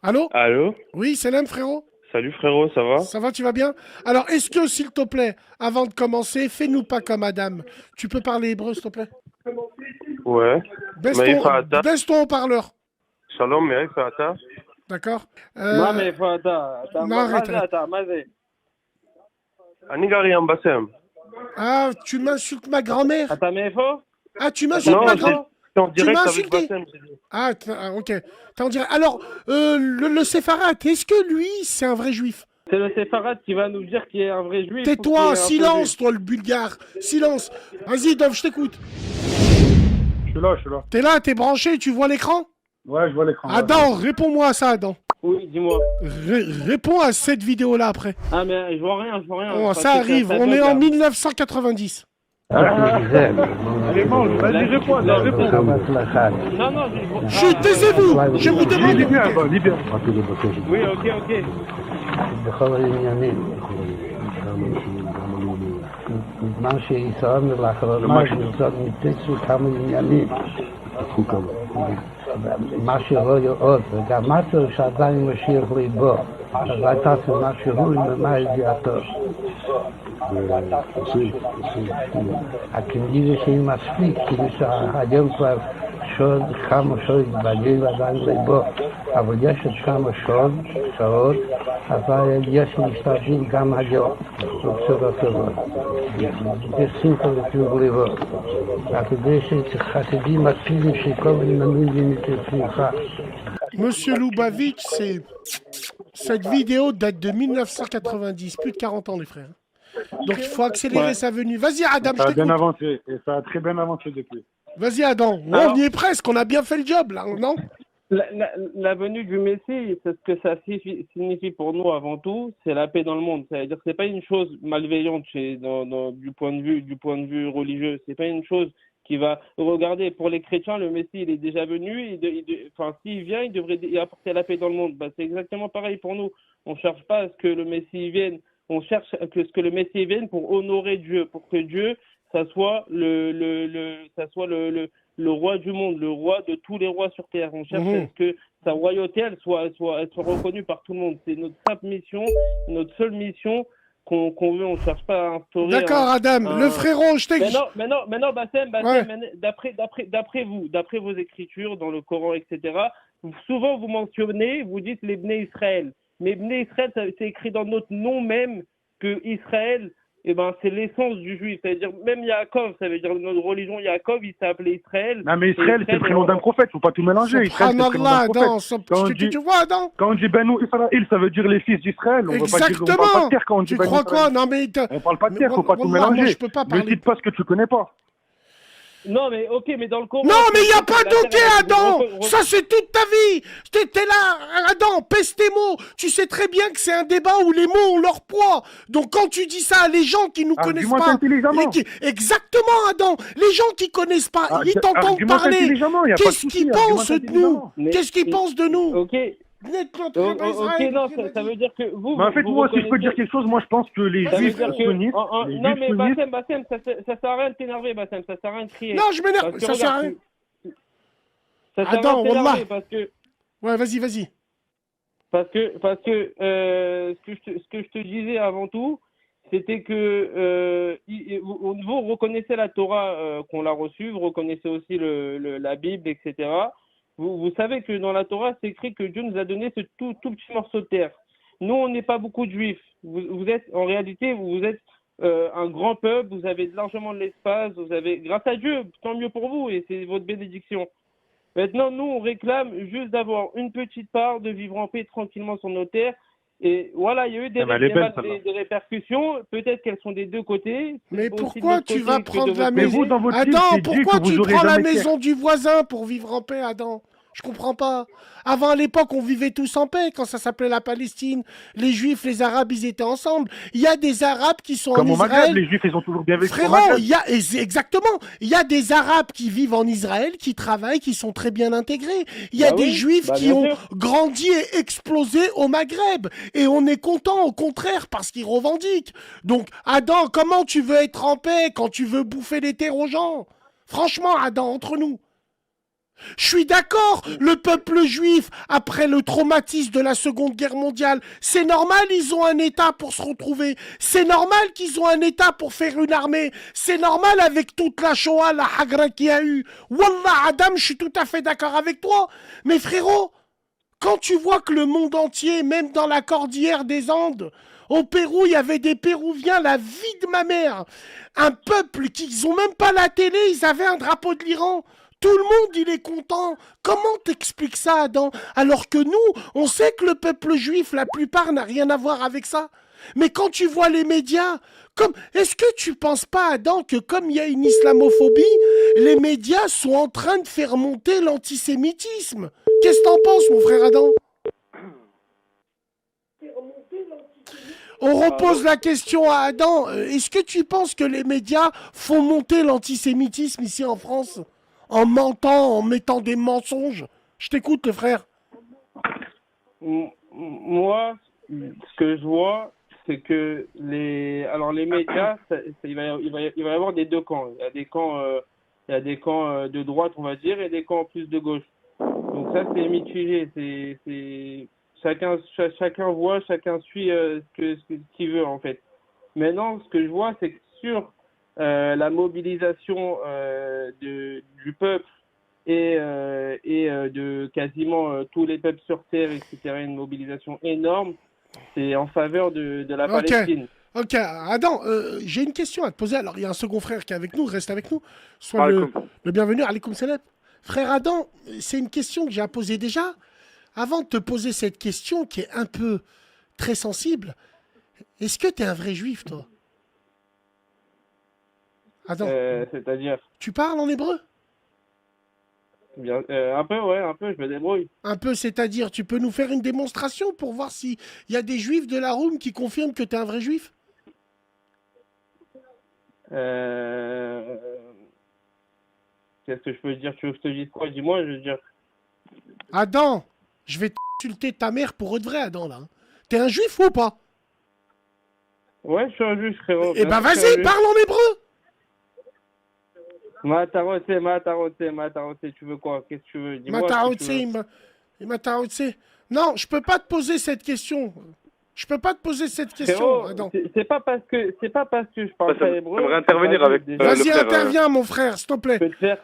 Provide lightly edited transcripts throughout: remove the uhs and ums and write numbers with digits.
Allô? Allô? Oui, Salam, frérot? Salut frérot, ça va? Ça va, tu vas bien? Alors, est-ce que, s'il te plaît, avant de commencer, fais-nous pas comme Adam. Tu peux parler hébreu, s'il te plaît? Ouais. Baisse ton haut-parleur. Shalom, מאיפה אתה? D'accord? מה Euh, מאיפה אתה? non, מה arrête, זה arrête. אתה? מה זה? אני גר ים בסם. Ah, tu m'insultes ma grand-mère. אתה מאיפה? Ah, tu אתה m'insultes Non, ma j'ai- grand... מאיפה? j'étais en Tu m'as direct avec insulté. Bassem. J'ai dit. Ok. T'en dirais. Alors, le séfarade, est-ce que lui, c'est un vrai juif? C'est le séfarade qui va nous dire qu'il est un vrai juif ou qu'il Tais-toi, est un faux juif. silence, toi, le bulgare. Silence. Vas-y, Dov, je t'écoute. Je suis là. T'es là, t'es branché, tu vois l'écran? Ouais, je vois l'écran. Adam, réponds-moi à ça, Adam. Oui, dis-moi. Réponds à cette vidéo-là après. Ah mais je vois rien, je vois rien. Oh, Parce ça que arrive, ça on bug, est en là. 1990. Allez, mange, vas-y, réponds, réponds. Non, non, Taisez-vous, je vous demande Lis bien, d'écouter. lis bien. Oui, ok. בכל העניינים. בזמן שישראל לאחרונה קצת ניתצו כמה עניינים. מה שרואה עוד, וגם משהו שעדיין משאיר ליבו. אז הייתה סימן שהוא ממה ידיעתו. הכנראה שהיא מספיק, כאילו שהיום כבר שוד, כמה שוד בגיל עדיין ליבו, אבל יש עוד כמה שעות, אבל יש משתתפים גם היום, בצורה טובה. בשמחה לטוב ליבו. הכדי שחסידים אקטיביים שכל מנויים מתפקידך. Monsieur Lubavitch, cette vidéo date de 1990, plus de 40 ans les frères. Donc il faut accélérer Ouais. sa venue. Vas-y Adam, je Ça a bien t'écoute. avancé, et ça a très bien avancé depuis. Vas-y Adam, Alors- on y est presque, on a bien fait le job là, non? La venue du Messie, c'est ce que ça signifie pour nous avant tout, c'est la paix dans le monde. C'est-à-dire que c'est pas une chose malveillante du point de vue religieux. C'est pas une chose qui va regarder pour les chrétiens. Le Messie, il est déjà venu. Enfin, s'il vient, il devrait y apporter la paix dans le monde. Bah, c'est exactement pareil pour nous. On cherche pas à ce que le Messie vienne. On cherche à ce que le Messie vienne pour honorer Dieu, pour que Dieu, ça soit le roi du monde, le roi de tous les rois sur terre. On cherche à ce que sa royauté, elle soit reconnue par tout le monde. C'est notre simple mission, notre seule mission qu'on veut. On ne cherche pas à instaurer. D'accord Adam, le frérot, je Mais t'ai... non, Bassem, Ouais. d'après vos écritures dans le Coran, etc., souvent vous mentionnez, vous dites les Bnei Israël. Mais Bnei Israël, c'est écrit dans notre nom même que Israël, eh ben, c'est l'essence du juif. C'est-à-dire, même Yaakov, ça veut dire notre religion, Yaakov, il s'est appelé Israël. Non, mais Israël, c'est le prénom d'un prophète, faut pas tout mélanger. Israël, c'est le prénom Subhanallah, d'un prophète. Adam, Quand on tu dit- vois Adam? Quand on dit Banu Israël, ça veut dire les fils d'Israël. On ne parle pas de Exactement. terre quand on dit Tu Banu crois Israël. quoi? Non mais... On parle pas de Mais terre, faut pas tout Wallah, moi, mélanger. je peux pas Ne parler. cite pas ce que tu connais pas. Non, mais ok, mais dans le Coran. Non, mais il n'y a pas d'ok, Adam. Adam! Ça, c'est toute ta vie. T'es là, Adam, pèse tes mots. Tu sais très bien que c'est un débat où les mots ont leur poids. Donc, quand tu dis ça à les gens qui nous connaissent Argumente pas... intelligemment. Exactement, Adam. Les gens qui connaissent pas, ils t'entendent Argumente parler. intelligemment, y a pas de Qu'est-ce souci, qu'ils argumente pensent de nous? intelligemment. Mais- Qu'est-ce qu'ils pensent de nous? Ok, Ok, ok, non, ça veut dire que vous. Mais en fait, vous moi, si je peux reconnaissez- dire quelque chose, moi, je pense que les Ça veut juifs dire que. sunnites, les Non, juifs mais sunnites, Bassem, ça sert à rien de t'énerver, Bassem, ça sert à rien de crier. Non, je m'énerve. Parce que Ça sert à regarde, rien. Ça sert à Attends, rien de t'énerver Wallah. parce que. Ouais, vas-y. Ce que je te disais avant tout, c'était que vous reconnaissez la Torah qu'on l'a reçue, vous reconnaissez aussi la Bible, etc. Vous savez que dans la Torah, c'est écrit que Dieu nous a donné ce tout petit morceau de terre. Nous, on n'est pas beaucoup de juifs. Vous êtes, en réalité, vous êtes un grand peuple, vous avez largement de l'espace, grâce à Dieu, tant mieux pour vous, et c'est votre bénédiction. Maintenant, nous, on réclame juste d'avoir une petite part, de vivre en paix tranquillement sur nos terres. Et voilà, il y a eu mais elle est belle, celle-là. des répercussions. Peut-être qu'elles sont des deux côtés. Mais C'est aussi de pourquoi notre tu côté vas que de prendre votre la côté. Mais maison? vous, dans votre livre, Adam, c'est dit pourquoi que vous tu aurez prends la jamais maison du voisin pour vivre en paix, Adam? Je comprends pas. Avant, à l'époque, on vivait tous en paix quand ça s'appelait la Palestine. Les Juifs, les Arabes, ils étaient ensemble. Il y a des Arabes qui sont Comme en au Maghreb, Israël. les juifs, ils ont toujours bien vécu au Frérot, Maghreb. exactement. Il y a des Arabes qui vivent en Israël, qui travaillent, qui sont très bien intégrés. Il y a Bah des oui, Juifs bah qui bien ont sûr. grandi et explosé au Maghreb. Et on est content, au contraire, parce qu'ils revendiquent. Donc, Adam, comment tu veux être en paix quand tu veux bouffer les terres aux gens? Franchement, Adam, entre nous. Je suis d'accord, le peuple juif, après le traumatisme de la Seconde Guerre mondiale, c'est normal, ils ont un État pour se retrouver. C'est normal qu'ils ont un État pour faire une armée. C'est normal avec toute la Shoah, la Hagra qu'il y a eu. Wallah, Adam, je suis tout à fait d'accord avec toi. Mais frérot, quand tu vois que le monde entier, même dans la cordillère des Andes, au Pérou, il y avait des Péruviens, la vie de ma mère. Un peuple qui, ils ont même pas la télé, ils avaient un drapeau de l'Iran. Tout le monde, il est content. Comment t'expliques ça, Adam? Alors que nous, on sait que le peuple juif, la plupart, n'a rien à voir avec ça. Mais quand tu vois les médias, est-ce que tu penses pas, Adam, que comme il y a une islamophobie, les médias sont en train de faire monter l'antisémitisme? Qu'est-ce que t'en penses, mon frère Adam? On repose la question à Adam. Est-ce que tu penses que les médias font monter l'antisémitisme ici en France? En mentant, en mettant des mensonges? Je t'écoute, le frère. Moi, ce que je vois, c'est que les médias, il va y avoir des deux camps. Il y a des camps de droite, on va dire, et des camps plus de gauche. Donc ça, c'est mitigé. Chacun voit, chacun suit ce qu'il veut, en fait. Maintenant, ce que je vois, c'est que sur la mobilisation du peuple et de quasiment tous les peuples sur Terre, etc., une mobilisation énorme, c'est en faveur de la Palestine. Ok, Adam, j'ai une question à te poser. Alors, il y a un second frère qui est avec nous, reste avec nous. Sois le bienvenu. Alaikum salam. Frère Adam, c'est une question que j'ai à poser déjà. Avant de te poser cette question qui est un peu très sensible, est-ce que tu es un vrai juif, toi? Adam, c'est-à-dire? Tu parles en hébreu? Bien, un peu, je me débrouille. Un peu, c'est-à-dire, tu peux nous faire une démonstration pour voir s'il y a des juifs de la Roum qui confirment que tu es un vrai juif? Qu'est-ce que je peux dire? Tu veux que je te dise quoi? Dis-moi, je veux dire. Adam, je vais t'insulter ta mère pour de vrai, Adam, là. T'es un juif ou pas? Ouais, je suis un juif, frérot. Eh ben vas-y, parle en hébreu. Matarote, tu veux quoi? Qu'est-ce que tu veux? Dis-moi. Matarote. Non, je peux pas te poser cette question. Frérot, Adam. C'est pas parce que je parle pas hébreu. J'aimerais intervenir avec. Vas-y, interviens, mon frère, s'il te plaît.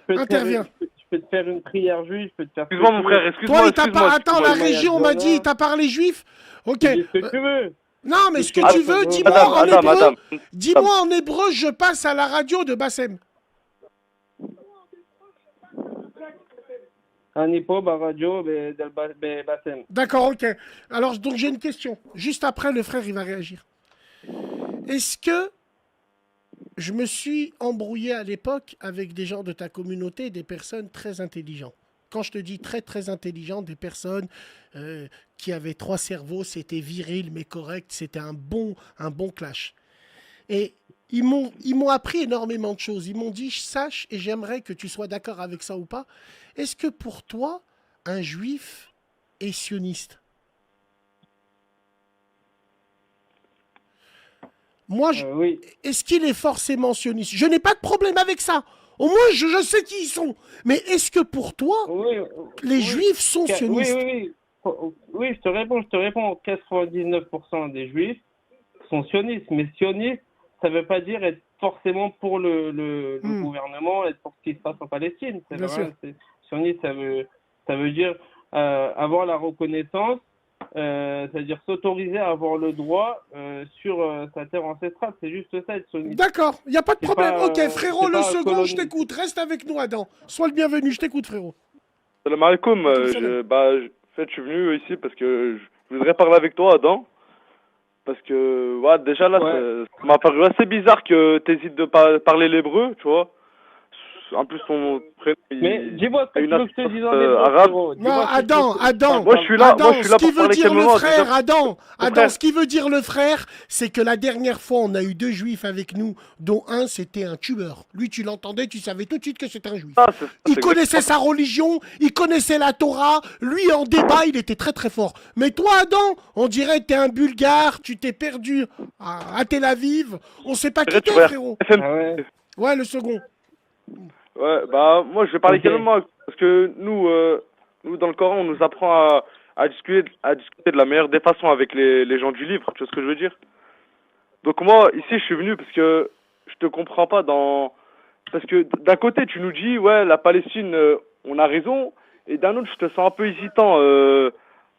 Interviens. Je peux te faire une prière juive, je peux te faire. Excuse-moi, mon frère, excuse-moi. Toi, il t'a pas. Attends, la région m'a dit, il t'a parlé juif. Ok. Dis ce que tu veux. Non, mais ce que tu veux, dis-moi en hébreu. Dis-moi en hébreu, je passe à la radio de Bassem. Radio, Bassem. D'accord, ok. Alors, donc j'ai une question. Juste après, le frère, il va réagir. Est-ce que je me suis embrouillé à l'époque avec des gens de ta communauté, des personnes très intelligentes? Quand je te dis très, très intelligentes, des personnes qui avaient 3 cerveaux, c'était viril, mais correct, c'était un bon clash. Et ils m'ont appris énormément de choses. Ils m'ont dit, sache, et j'aimerais que tu sois d'accord avec ça ou pas, est-ce que pour toi, un juif est sioniste? Moi, oui. Est-ce qu'il est forcément sioniste? Je n'ai pas de problème avec ça. Au moins, je sais qui ils sont. Mais est-ce que pour toi, les juifs sont sionistes? Oui, je te réponds. 99% des juifs sont sionistes. Mais sioniste, ça ne veut pas dire être forcément pour le gouvernement, être pour ce qui se passe en Palestine. Sioniste, ça veut dire avoir la reconnaissance, c'est-à-dire s'autoriser à avoir le droit sur sa terre ancestrale. C'est juste ça, être sioniste. D'accord, il n'y a pas de problème. Ok, frérot, le second, je t'écoute. Reste avec nous, Adam. Sois le bienvenu, je t'écoute, frérot. Salam alaikum. En fait, je suis venu ici parce que je voudrais parler avec toi, Adam. Parce que, déjà là, ça m'a paru assez bizarre que tu hésites de parler l'hébreu, tu vois. En plus, ton prénom. Mais dis-moi ce que tu veux que je te dise en arabe. Non, Adam. Moi, je suis là pour parler calmement. Adam, ce qui veut dire le frère, c'est que la dernière fois, on a eu 2 juifs avec nous, dont un, c'était un tueur. Lui, tu l'entendais, tu savais tout de suite que c'était un juif. Il connaissait sa religion, il connaissait la Torah. Lui, en débat, il était très très fort. Mais toi, Adam, on dirait que t'es un Bulgare, tu t'es perdu à Tel Aviv. On sait pas qui t'es, frérot. Ouais, le second. Ouais, moi je vais parler calmement. Parce que nous dans le Coran, on nous apprend à discuter de la meilleure des façons avec les gens du livre, tu vois ce que je veux dire? Donc moi, ici, je suis venu parce que je te comprends pas Parce que d'un côté, tu nous dis, ouais, la Palestine, on a raison, et d'un autre, je te sens un peu hésitant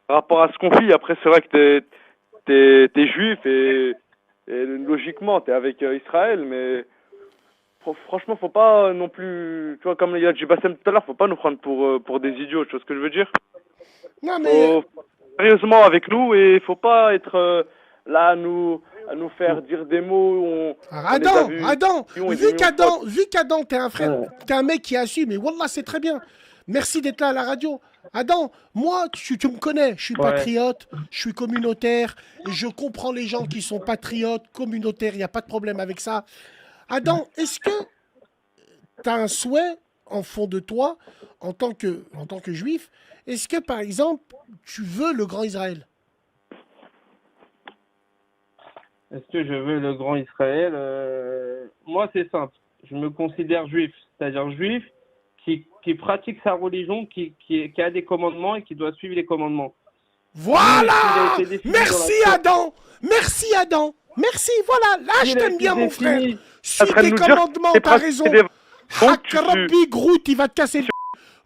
par rapport à ce conflit. Après, c'est vrai que t'es juif et logiquement, t'es avec Israël, mais franchement, faut pas non plus, tu vois, comme il y a du Bassem tout à l'heure, faut pas nous prendre pour des idiots, tu vois ce que je veux dire? Non, mais... Faut sérieusement avec nous et faut pas être là à nous faire dire des mots où Adam, millions. vu qu'Adam, t'es un frère, t'es un mec qui assume, mais Wallah, c'est très bien. Merci d'être là à la radio. Adam, moi, tu me connais, je suis patriote, je suis communautaire, et je comprends les gens qui sont patriotes, communautaires, il n'y a pas de problème avec ça. Adam, est-ce que tu as un souhait en fond de toi, en tant que juif, est-ce que, par exemple, tu veux le grand Israël? Est-ce que je veux le grand Israël? Moi, c'est simple. Je me considère juif, c'est-à-dire juif qui pratique sa religion, qui a des commandements et qui doit suivre les commandements. Voilà! Merci Adam! Merci Adam! Merci, voilà, là je t'aime bien mon frère. Suis tes commandements, t'as raison. Hakarabi Groot, il va te casser le...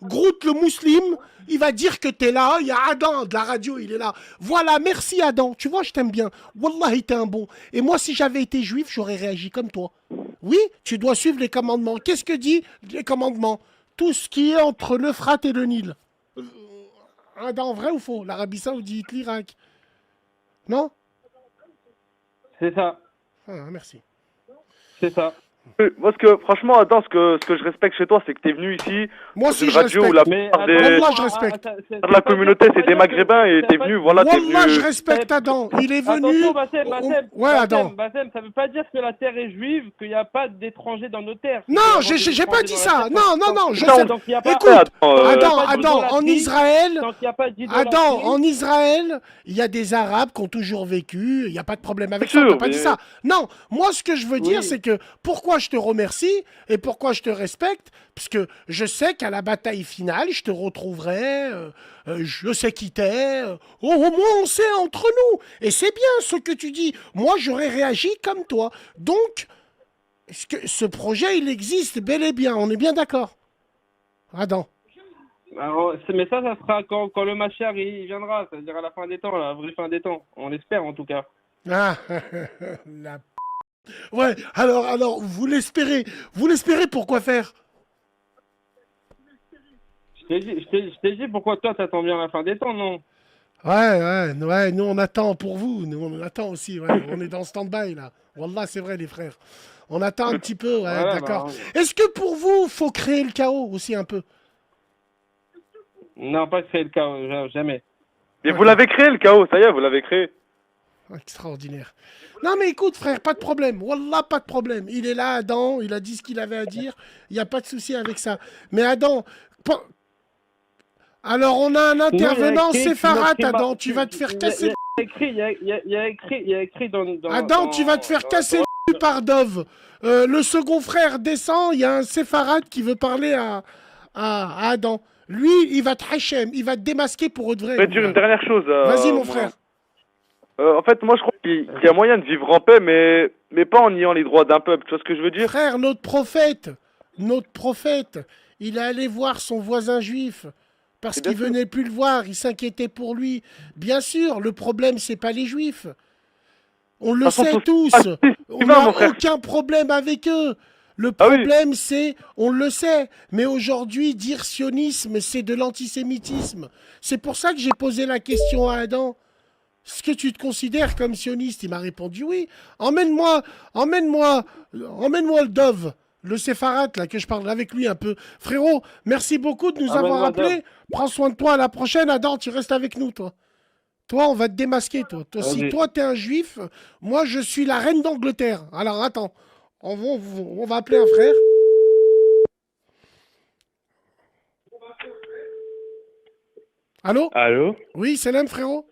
Groot le musulman, il va dire que t'es là, il y a Adam de la radio, il est là. Voilà, merci Adam, tu vois, je t'aime bien. Wallah, t'es un bon. Et moi, si j'avais été juif, j'aurais réagi comme toi. Oui, tu dois suivre les commandements. Qu'est-ce que dit les commandements? Tout ce qui est entre l'Euphrate et le Nil. Adam, vrai ou faux? L'Arabie Saoudite, l'Irak. Non? C'est ça. Ah, merci. C'est ça. Moi, franchement, Adam, ce que je respecte chez toi, c'est que t'es venu ici. Moi aussi, une je radio respecte. où la plupart je respecte. de la communauté, c'est des Maghrébins et t'es venu, voilà, t'es venu. Wallah, je respecte Adam. Il est venu. Ouais, Adam. Bassem, ça veut pas dire que la terre est juive, qu'il n'y a pas d'étrangers dans nos terres. Non, j'ai pas dit ça. Non, je Non, sais. Donc, il y a pas... Écoute, Adam, Adam, en Israël, tant qu'il y a pas Adam, en Israël, il y a des Arabes qui ont toujours vécu. Il n'y a pas de problème avec ça. On n'a pas dit ça. Non, moi, ce que je veux dire, c'est que pourquoi je te remercie et pourquoi je te respecte, parce que je sais qu'à la bataille finale, je te retrouverai, je sais qui t'es, au moins on sait entre nous. Et c'est bien ce que tu dis. Moi, j'aurais réagi comme toi. Donc, ce projet, il existe bel et bien. On est bien d'accord, Adam? Alors, mais ça sera quand le Machar il viendra, c'est-à-dire à la fin des temps, la vraie fin des temps. On l'espère en tout cas. Ah, la... Ouais, alors, vous l'espérez. Vous l'espérez pour quoi faire? Je t'ai dit pourquoi toi t'attends bien la fin des temps, non? Ouais, nous on attend pour vous, nous on attend aussi, ouais. On est dans stand-by là. Wallah, c'est vrai les frères. On attend un petit peu, ouais, d'accord. Bah, Est-ce que pour vous, faut créer le chaos aussi un peu? Non, pas créer le chaos, jamais. Mais vous l'avez créé le chaos, ça y est, vous l'avez créé. Extraordinaire. Non mais écoute frère, pas de problème. Wallah, pas de problème. Il est là, Adam, il a dit ce qu'il avait à dire. Il n'y a pas de souci avec ça. Mais Adam, alors on a un intervenant séfarade, Adam. Tu vas te faire casser. Il y a écrit dans Adam, tu vas te faire casser le par Dove. Le second frère descend, il y a un séfarade qui veut parler à Adam. Lui, il va te hachem, il va te démasquer pour de vrai. Je vais te dire une dernière chose. Vas-y mon frère. En fait, moi je crois qu'il y a moyen de vivre en paix, mais pas en niant les droits d'un peuple, tu vois ce que je veux dire? Frère, notre prophète, il est allé voir son voisin juif parce qu'il venait plus le voir, il s'inquiétait pour lui. Bien sûr, le problème, c'est pas les juifs. On le sait tous. On n'a aucun problème avec eux. Le problème, c'est, on le sait, mais aujourd'hui, dire sionisme, c'est de l'antisémitisme. C'est pour ça que j'ai posé la question à Adam. Est-ce que tu te considères comme sioniste? Il m'a répondu oui. Emmène-moi le Dove, le séfarade, là, que je parle avec lui un peu. Frérot, merci beaucoup de nous avoir appelés. Prends soin de toi, à la prochaine. Adam, tu restes avec nous, toi. Toi, on va te démasquer, toi. Si toi, t'es un juif, moi, je suis la reine d'Angleterre. Alors, attends. On va appeler un frère. Allô? Allô? Oui, Salam, frérot.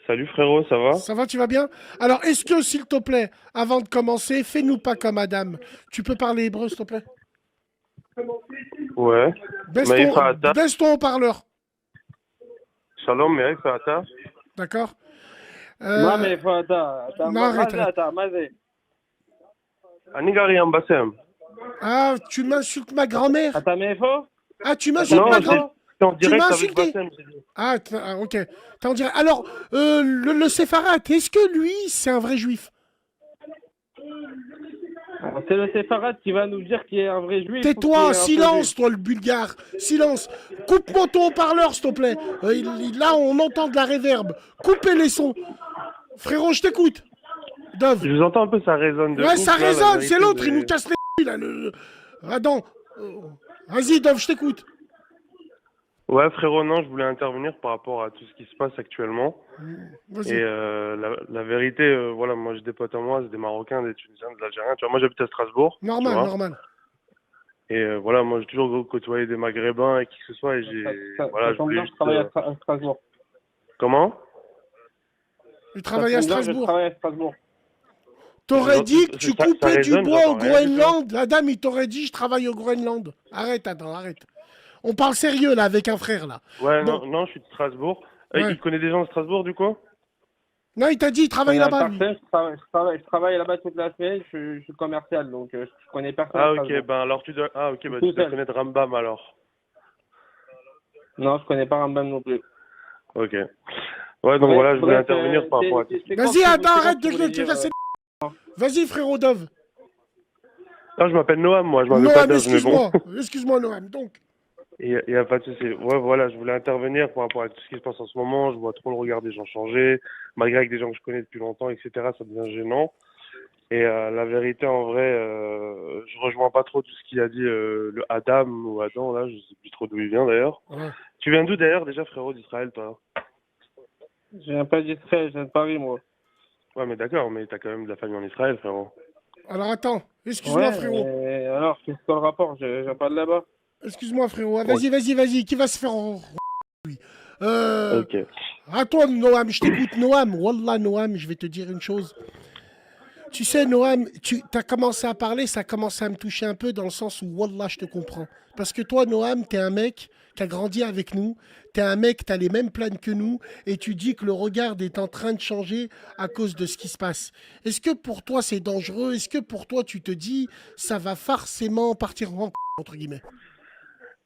Salut frérot, ça va? Ça va, tu vas bien? Alors, est-ce que, s'il te plaît, avant de commencer, fais-nous pas comme madame. Tu peux parler hébreu, s'il te plaît? Ouais. Baisse Mais il faut attendre. baisse ton haut-parleur. Shalom, mais il faut attendre. D'accord Non, mais il faut attends. Non, arrête, Attends, vas-y. Anigari Ambassem. Ah, tu m'insultes ma grand-mère. Attends, mais il faut. Ah, tu m'insultes Non, ma c'est grand-mère. en Tu direct m'as avec insulté. Bassem. j'ai dit. Ah, ok. T'en dirais. Alors, le séfarade, est-ce que lui, c'est un vrai juif? C'est le séfarade qui va nous dire qu'il est un vrai juif. ou qu'il est Tais-toi, un silence, faux toi, le bulgare. Silence. Coupe-moi ton haut-parleur, s'il te plaît. Là, on entend de la réverb. Coupez les sons. Frérot, je t'écoute. Dove. Je vous entends un peu, ça résonne de Ouais, ouf, ça là, la résonne, vérité, c'est l'autre, il mais- nous casse les couilles, là. Adam. Vas-y, Dove, je t'écoute. Ouais, frérot, non, je voulais intervenir par rapport à tout ce qui se passe actuellement. Vas-y. Et la vérité, voilà, moi j'ai des potes à moi, c'est des Marocains, des Tunisiens, des Algériens. Tu vois, moi j'habite à Strasbourg. tu Normal, vois. normal. Et voilà, moi j'ai toujours côtoyé des Maghrébins et qui que ce soit. Et voilà, je tombe voulais bien, je juste. travaille à Strasbourg. Comment? Il travaille à Ça tombe bien, je Strasbourg. travaille à Strasbourg. T'aurais dit que tu Ça coupais du résonne, bois au j'entends rien du tout. Groenland. La dame, il t'aurait dit, je travaille au Groenland. Arrête, Adam, arrête. On parle sérieux, là, avec un frère, là. Ouais, Bon. non, je suis de Strasbourg. Ouais. Il connaît des gens de Strasbourg, du coup? Non, il t'a dit, il travaille là-bas, lui. Je travaille là-bas toute la semaine, je suis commercial, donc je connais personne. Ah, à ok, Strasbourg. ben alors tu dois. Ah, ok, bah Tout tu dois seul. connaître Rambam alors. Non, je connais pas Rambam non plus. Ok. Ouais, donc voilà, je voulais intervenir par rapport à tout. Vas-y, Adam, arrête de casser. Vas-y, frérot Dove. Non, je m'appelle Noam, moi, je m'appelle pas Noam, Dove, mais bon. excuse-moi. Excuse-moi, Noam. Donc, Il y a pas de souci. Ouais, voilà, je voulais intervenir par rapport à tout ce qui se passe en ce moment. Je vois trop le regard des gens changer, malgré avec des gens que je connais depuis longtemps, etc. Ça devient gênant. Et la vérité, en vrai, je rejoins pas trop tout ce qu'il a dit le Adam ou Adam, là, je sais plus trop d'où il vient d'ailleurs. ouais. Tu viens d'où d'ailleurs déjà, frérot, d'Israël, toi? Je viens pas d'Israël, je viens de Paris, moi. Ouais, mais d'accord, mais t'as quand même de la famille en Israël, frérot. Alors, attends. Excuse-moi, frérot. mais alors, qu'est-ce que le rapport? Je viens pas de là-bas. Excuse-moi, frérot. Ah, vas-y. Qui va se faire lui Ok. À toi, Noam. Je t'écoute, Noam. Wallah, Noam, je vais te dire une chose. Tu sais, Noam, tu as commencé à parler, ça a commencé à me toucher un peu dans le sens où, Wallah, je te comprends. Parce que toi, Noam, t'es un mec qui a grandi avec nous, t'es un mec, t'as les mêmes plans que nous, et tu dis que le regard est en train de changer à cause de ce qui se passe. Est-ce que pour toi, c'est dangereux? Est-ce que pour toi, tu te dis, ça va forcément partir en entre guillemets?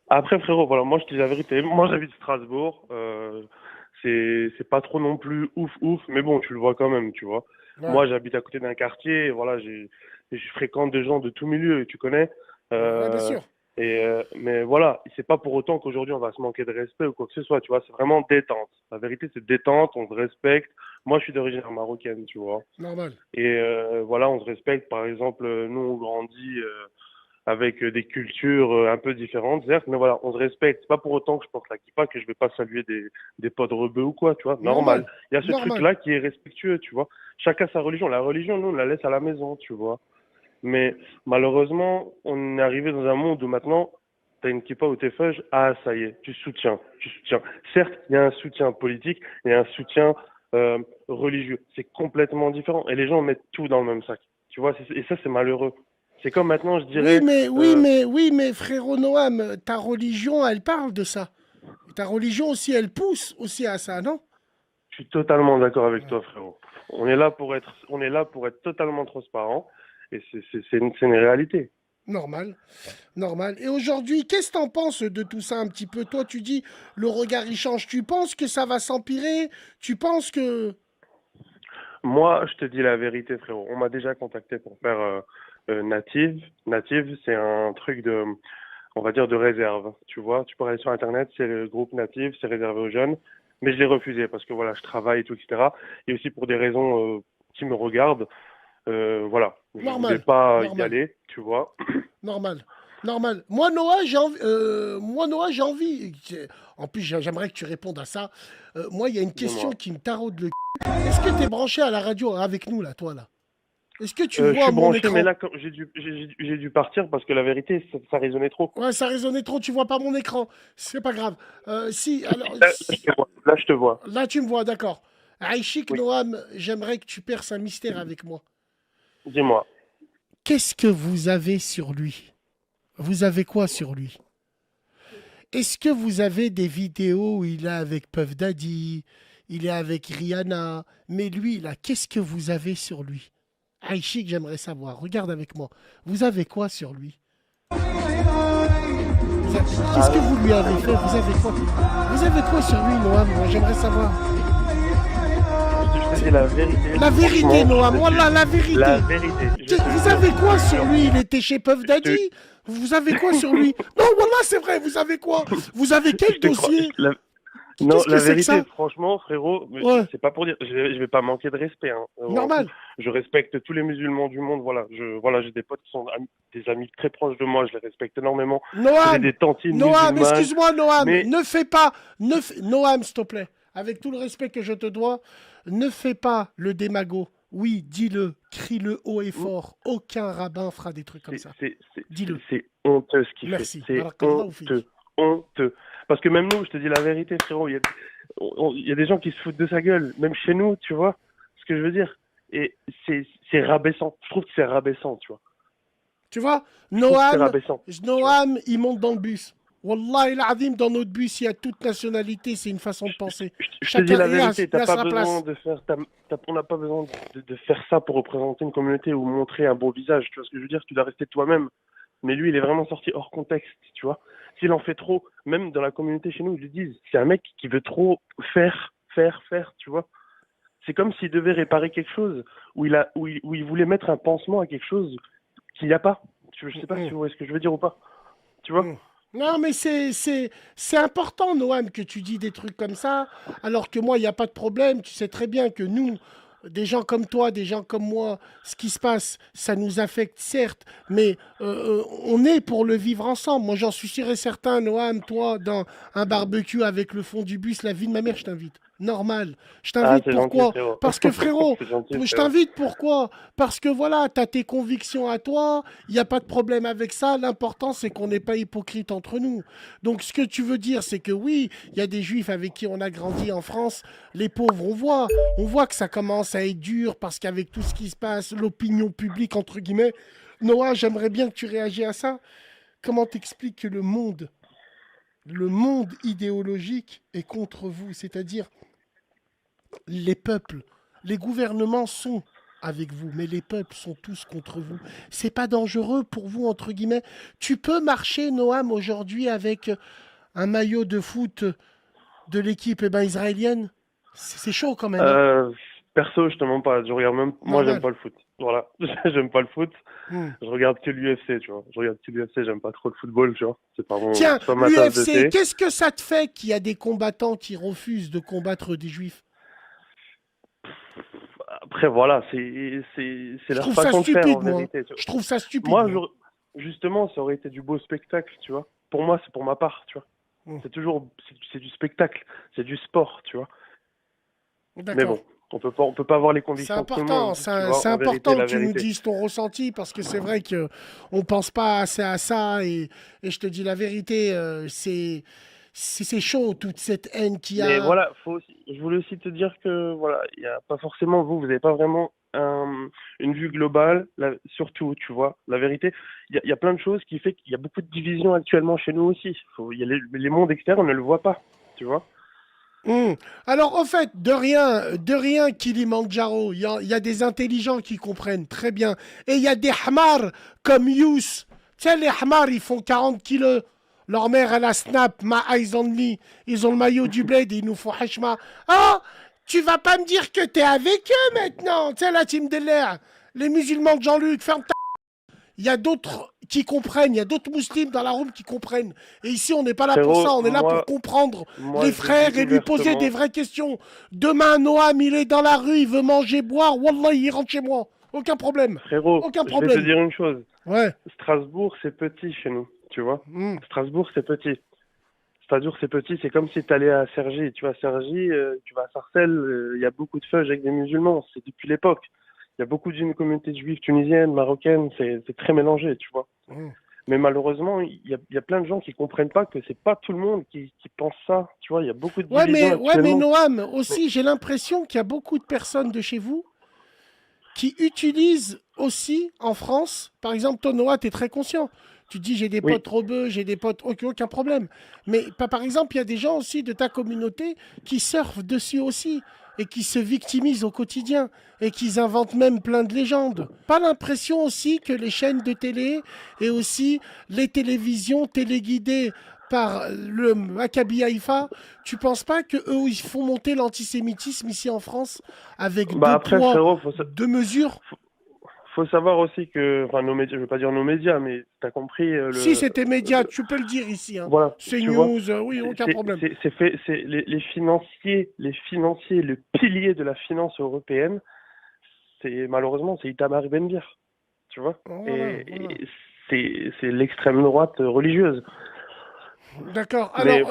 Après, frérot, voilà, moi, je te dis la vérité. Moi, j'habite Strasbourg. C'est pas trop non plus ouf, mais bon, tu le vois quand même, tu vois. Ouais. Moi, j'habite à côté d'un quartier, et voilà, je fréquente des gens de tout milieu, tu connais. Ouais, bien sûr. Mais voilà, c'est pas pour autant qu'aujourd'hui on va se manquer de respect ou quoi que ce soit, tu vois. C'est vraiment détente. La vérité, c'est détente, on se respecte. Moi, je suis d'origine marocaine, tu vois. Normal. Et voilà, on se respecte. Par exemple, nous, on grandit avec des cultures un peu différentes, certes, mais voilà, on se respecte. C'est pas pour autant que je porte la kippa que je vais pas saluer des potes rebeux ou quoi, tu vois. Normal. Il y a ce Normal. truc-là qui est respectueux, tu vois. Chacun sa religion. La religion, nous, on la laisse à la maison, tu vois. Mais malheureusement, on est arrivé dans un monde où maintenant, tu as une kippa ou tes feuilles, ah ça y est, tu soutiens. Certes, il y a un soutien politique, il y a un soutien religieux. C'est complètement différent. Et les gens mettent tout dans le même sac. Tu vois, et ça, c'est malheureux. C'est comme maintenant, je dirais... Oui, mais frérot Noam, ta religion, elle parle de ça. Ta religion aussi, elle pousse aussi à ça, non? Je suis totalement d'accord avec toi, frérot. On est là pour être totalement transparent. Et c'est une réalité. Normal. Et aujourd'hui, qu'est-ce que t'en penses de tout ça un petit peu? Toi, tu dis, le regard, il change. Tu penses que ça va s'empirer? Tu penses que... Moi, je te dis la vérité, frérot. On m'a déjà contacté pour faire Native. Native, c'est un truc de, on va dire, de réserve. Tu vois, tu peux aller sur Internet, c'est le groupe Native, c'est réservé aux jeunes. Mais je l'ai refusé parce que voilà, je travaille et tout, etc. Et aussi pour des raisons qui me regardent. Voilà, je ne voulais pas y aller, tu vois. Normal. Moi, Noah, j'ai envie. En plus, j'aimerais que tu répondes à ça. Moi, il y a une question qui me taraude le c***. Est-ce que tu es branché à la radio avec nous, là, toi, là? Est-ce que tu vois je suis mon branché, écran? mais là, j'ai dû partir parce que la vérité, ça résonnait trop. Ouais, ça résonnait trop, tu vois pas mon écran. C'est pas grave. Si, alors... Là, je te vois. Là, tu me vois, d'accord. Aïchik Oui. Noam, j'aimerais que tu perces un mystère avec moi. Dis-moi. Qu'est-ce que vous avez sur lui? Vous avez quoi sur lui? Est-ce que vous avez des vidéos où il est avec Puff Daddy, il est avec Rihanna, mais lui, là, qu'est-ce que vous avez sur lui? Aïchik, j'aimerais savoir. Regarde avec moi. Vous avez quoi sur lui? Qu'est-ce que vous lui avez fait? Vous avez quoi? Vous avez quoi sur lui, Noam? Moi, j'aimerais savoir. Je te dis la vérité. La vérité, Franchement, Noam. Voilà, la vérité. La vérité. Vous avez quoi sur lui? Il était chez Puff Daddy? Vous avez quoi sur lui? Non, voilà, c'est vrai. Vous avez quoi? Vous avez quel dossier? Non, Qu'est-ce que la c'est que vérité, ça? franchement, frérot, Ouais. c'est pas pour dire, je vais pas manquer de respect. Hein. Normal. Je respecte tous les musulmans du monde. Voilà, j'ai des potes qui sont des amis très proches de moi. Je les respecte énormément. J'ai Noam, des tantines Noam, musulmanes. excuse-moi, Noam. mais- Ne fais pas. Noam, s'il te plaît. Avec tout le respect que je te dois, ne fais pas le démago. Oui, dis-le, crie-le haut et fort. Aucun rabbin fera des trucs comme ça. Dis-le. C'est honteux ce qu'il fait. Merci. C'est Barakallahu fik. honteux. Parce que même nous, je te dis la vérité, frérot, il y a des gens qui se foutent de sa gueule, même chez nous, tu vois ce que je veux dire. Et c'est rabaissant. Je trouve que c'est rabaissant, tu vois. Tu vois, Je trouve que c'est Noam, rabaissant. Noam, il monte dans le bus. Wallahi l'azim, dans notre bus, il y a toute nationalité, c'est une façon de penser. Je te dis la vérité, il a t'as sa pas besoin de faire, on n'a pas besoin de faire ça pour représenter une communauté ou montrer un beau visage. Tu vois ce que je veux dire? Tu dois rester toi-même. Mais lui, il est vraiment sorti hors contexte, tu vois. S'il en fait trop, même dans la communauté chez nous, ils lui disent, c'est un mec qui veut trop faire, tu vois. C'est comme s'il devait réparer quelque chose, où il voulait mettre un pansement à quelque chose qu'il n'y a pas. Je sais pas si vous voyez ce que je veux dire ou pas. Tu vois? Non, mais c'est important, Noam, que tu dis des trucs comme ça, alors que moi, il n'y a pas de problème. Tu sais très bien que nous, des gens comme toi, des gens comme moi, ce qui se passe, ça nous affecte, certes, mais on est pour le vivre ensemble. Moi, j'en suis sûr et certain, Noam, toi, dans un barbecue avec le fond du bus, la vie de ma mère, je t'invite. Normal. Je t'invite c'est pourquoi? gentil, frérot. Parce que frérot, C'est gentil, je frérot. t'invite pourquoi? Parce que voilà, tu as tes convictions à toi, il n'y a pas de problème avec ça. L'important, c'est qu'on n'est pas hypocrite entre nous. Donc, ce que tu veux dire, c'est que oui, il y a des juifs avec qui on a grandi en France, les pauvres, on voit que ça commence à être dur parce qu'avec tout ce qui se passe, l'opinion publique, entre guillemets. Noah, j'aimerais bien que tu réagisses à ça. Comment t'expliques que le monde idéologique est contre vous? C'est-à-dire, les peuples, les gouvernements sont avec vous, mais les peuples sont tous contre vous. C'est pas dangereux pour vous, entre guillemets. Tu peux marcher, Noam, aujourd'hui avec un maillot de foot de l'équipe israélienne? C'est chaud quand même. Hein. Perso, je te mens pas. Je regarde même. Moi, j'aime pas le foot. Voilà, j'aime pas le foot. Je regarde que l'UFC, tu vois. Je regarde que l'UFC. J'aime pas trop le football, tu vois. C'est pas mon. Tiens, c'est pas ma tasse de l'UFC, thé. qu'est-ce que ça te fait qu'il y a des combattants qui refusent de combattre des juifs? Après, voilà, c'est Je leur trouve ça façon de faire, stupide, en moi. vérité. Tu vois. Je trouve ça stupide. Moi, justement, ça aurait été du beau spectacle, tu vois. Pour moi, c'est pour ma part, tu vois. C'est toujours, c'est du spectacle, c'est du sport, tu vois. Mais bon, on peut pas avoir les convictions C'est de tout le important, monde. c'est important que tu nous dises ton ressenti parce que c'est vrai que on pense pas assez à ça et je te dis la vérité, c'est chaud toute cette haine qu'il y a. Mais voilà, je voulais aussi te dire que voilà, il y a pas forcément vous n'avez pas vraiment une vue globale, surtout, tu vois. La vérité, il y a plein de choses qui fait qu'il y a beaucoup de divisions actuellement chez nous aussi. Il y a les mondes externes, on ne le voit pas, tu vois. Alors, au fait, de rien, Kilimandjaro, il y a des intelligents qui comprennent très bien. Et il y a des hamars comme Yous. Tu sais, les hamars, ils font 40 kilos. Leur mère, elle a snap, ma eyes only. Ils ont le maillot du bled et ils nous font hachma. Oh, tu vas pas me dire que t'es avec eux maintenant. Tu sais, la team de l'air. Les musulmans de Jean-Luc, ferme ta... Il y a d'autres qui comprennent, il y a d'autres musulmans dans la room qui comprennent. Et ici, on n'est pas là pour ça, on est là pour comprendre les frères et lui poser des vraies questions. Demain, Noam, il est dans la rue, il veut manger, boire, wallah, il rentre chez moi. Aucun problème. Frérot, aucun je problème. vais te dire une chose. Ouais. Strasbourg, c'est petit chez nous, tu vois. Strasbourg, c'est petit. Strasbourg, c'est petit, c'est comme si tu allais à Cergy. Tu vas à Cergy, tu vas à Sarcelles, il y a beaucoup de feuilles avec des musulmans, c'est depuis l'époque. Il y a beaucoup d'une communauté juive tunisienne, marocaine, c'est très mélangé, tu vois. Mais malheureusement, il y a plein de gens qui comprennent pas que c'est pas tout le monde qui pense ça, tu vois. Il y a beaucoup de divisions mais Noam, aussi, j'ai l'impression qu'il y a beaucoup de personnes de chez vous qui utilisent aussi en France, par exemple, toi, Noah, tu es très conscient, Tu dis, j'ai des Oui. potes rebeux, j'ai des potes, ok, aucun problème. Mais par exemple, il y a des gens aussi de ta communauté qui surfent dessus aussi et qui se victimisent au quotidien et qui inventent même plein de légendes. Pas l'impression aussi que les chaînes de télé et aussi les télévisions téléguidées par le Maccabi Haïfa, tu penses pas que eux ils font monter l'antisémitisme ici en France avec Bah deux après, poids, frérot, deux mesures? faut savoir aussi que, enfin, nos médias, je veux pas dire nos médias, mais t'as compris Si c'était média, tu peux le dire ici. Hein. voilà, C'est tu vois, news, oui, aucun problème. c'est fait, c'est les financiers, le pilier de la finance européenne, c'est malheureusement c'est Itamar Ben-Gvir, tu vois, Voilà, voilà. et c'est l'extrême droite religieuse. D'accord. Mais Alors,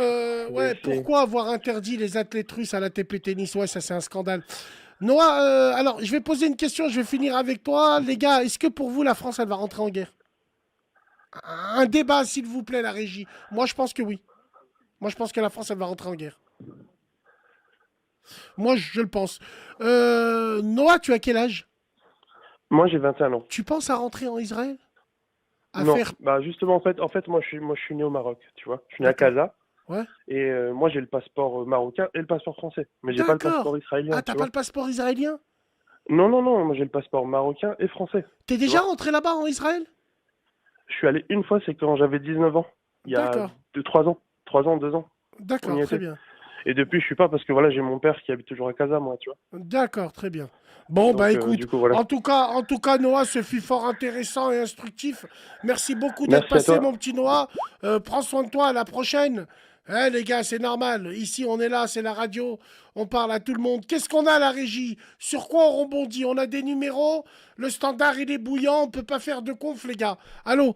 ouais, c'est pourquoi avoir interdit les athlètes russes à la TP Tennis? Ouais, ça c'est un scandale. Noah, alors je vais poser une question, je vais finir avec toi. Les gars, est-ce que pour vous la France, elle va rentrer en guerre? Un débat, s'il vous plaît, la régie. Moi, je pense que oui. Moi, je pense que la France, elle va rentrer en guerre. Moi, je le pense. Noah, tu as quel âge? moi j'ai 21 ans. Tu penses à rentrer en Israël? À Non, faire... bah justement en fait moi je suis né au Maroc, tu vois. Je suis né à D'accord. Casa Ouais. et moi j'ai le passeport marocain et le passeport français, mais j'ai pas le passeport D'accord. Ah, israélien, t'as tu pas vois. le passeport israélien? Non non non, moi j'ai le passeport marocain et français, T'es tu déjà vois. rentré là-bas en Israël? Je suis allé une fois, c'est quand j'avais 19 ans, il y a D'accord. 3 ans, 2 ans, on y D'accord, très était. bien. Et depuis je suis pas parce que voilà, j'ai mon père qui habite toujours à Casa moi, tu vois. D'accord, très bien. Bon, bah Donc écoute, du coup voilà. en tout cas, Noah, ce fut fort intéressant et instructif. Merci beaucoup d'être Merci à passé, mon toi. petit Noah. Prends soin de toi, à la prochaine. Hein, les gars, c'est normal. Ici, on est là, c'est la radio. On parle à tout le monde. Qu'est-ce qu'on a, la régie? Sur quoi on rebondit? On a des numéros. Le standard, il est bouillant. On peut pas faire de conf, les gars. Allô?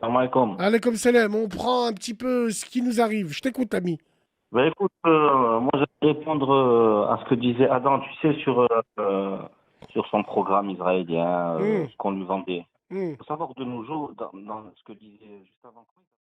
Salam alaikum. Allez, comme Salam. On prend un petit peu ce qui nous arrive. Je t'écoute, ami. Ben écoute, moi je vais répondre à ce que disait Adam, tu sais, sur son programme israélien, Hum, ce qu'on lui vendait. hum. Il faut savoir de nos jours, dans ce que disait juste avant.